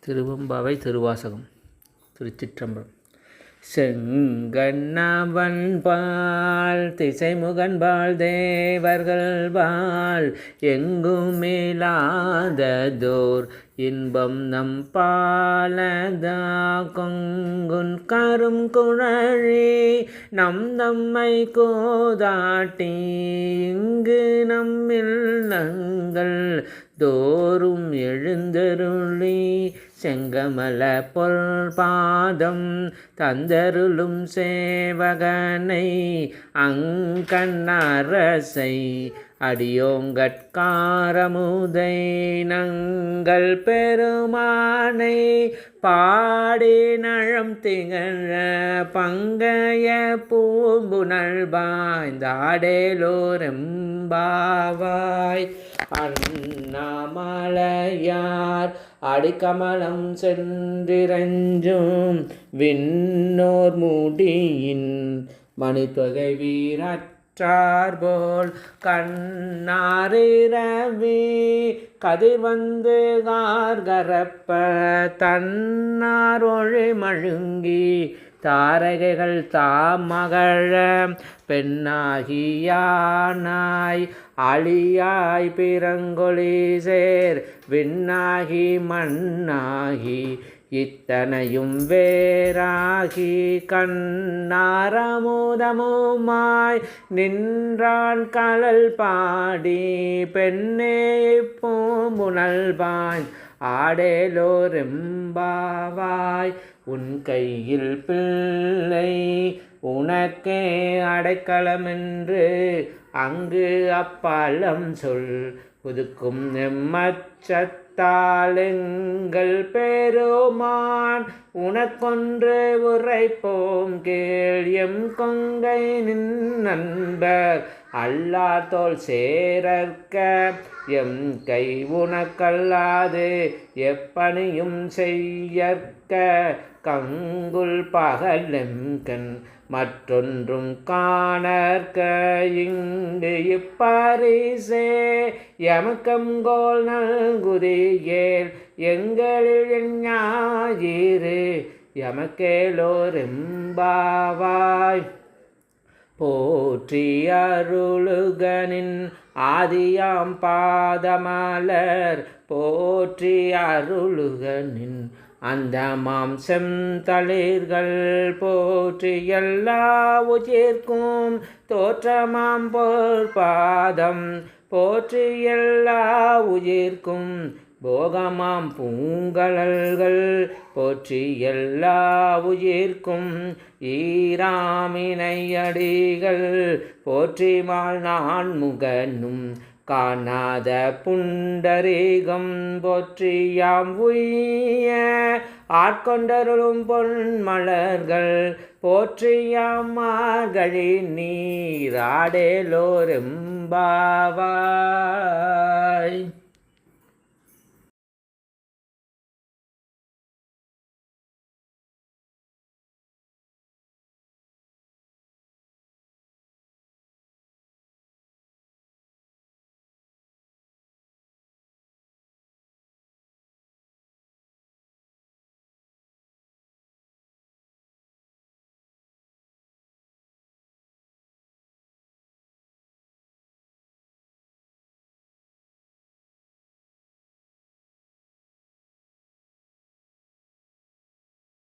திருவெம்பாவை திருவாசகம். திருச்சிற்றம்பலம். செங்கண்ணவன்பால் திசைமுகன்பால் தேவர்கள்பால் எங்குமில்லாததோர் இன்பம் நம் பாலதா கொங்குன் கரும் குழறி நம்மை கோதாட்டி இங்கு நம்மில் நங்கள் தோறும் எழுந்தருளி செங்கமல பொற்பாதம் தந்தருளும் சேவகனை அங்கண்ணரசை அடியோங்கட்காரமுதை நங்கள் பெருமானை பாடி நழம் திகழ பங்கைய பூம்புணல் பாய்ந்தாடேலோரெம்பாவாய். அண்ணாமலையார் அடிக்கமலம் சென்றிரஞ்சும் விண்ணோர் முடியின் மணித்தொகை வீரற்றார்போல் கண்ணாரிரவி கதிர் வந்து கார்கரப்ப தன்னார் ஒழி மழுங்கி தாரகைகள் தாமகழ பெண்ணாகியானாய் அழியாய் பிறங்கொழி சேர் விண்ணாகி மண்ணாகி இத்தனையும் வேறாகி கண்ணாரமுதமுமாய் நின்றான் கழல் பாடி பெண்ணே பூம்புணல்பாய் ஆடேலோரெம்பாவாய். உன் கையில் பிள்ளை உனக்கே அடைக்கலமென்று அங்கு அப்பாலம் சொல் புதுக்கும் எம்மச்சத்தால் எங்கள் பெருமான் உனக்கொன்று உரைப்போம் கேள். எம் கொங்கை நின் நண்பர் அல்லார் தோல் சேரற்க எம் கை உனக்கல்லாது எப்பணியும் செய்யற்க கங்குல் பகலெம்கண் மற்றொன்றும் காணற்க இங்கு இப்பரிசே எமக்கங்கோல் நல்குதியேல் எங்களில் ஞாயிறு எமக்கேலோரெம்பாவாய். போற்றி அருளுகனின் ஆதியாம் பாதமலர் போற்றி அருளுகனின் அந்த மாம்சம் தளிர்கள் போற்றி எல்லா உயிர்க்கும் தோற்றமாம் பொற்பாதம் போற்றி எல்லா உயிர்க்கும் போகமாம் பூங்கழல்கள் போற்றி எல்லா உயிர்க்கும் ஈராமினையடிகள் போற்றிமால் நான் முகனும் காணாத புண்டரீகம் போற்றியாம் உய்ய ஆட்கொண்டருளும் பொன்மலர்கள் போற்றியாம் மார்கழி நீராடேலோரெம்பாவாய்.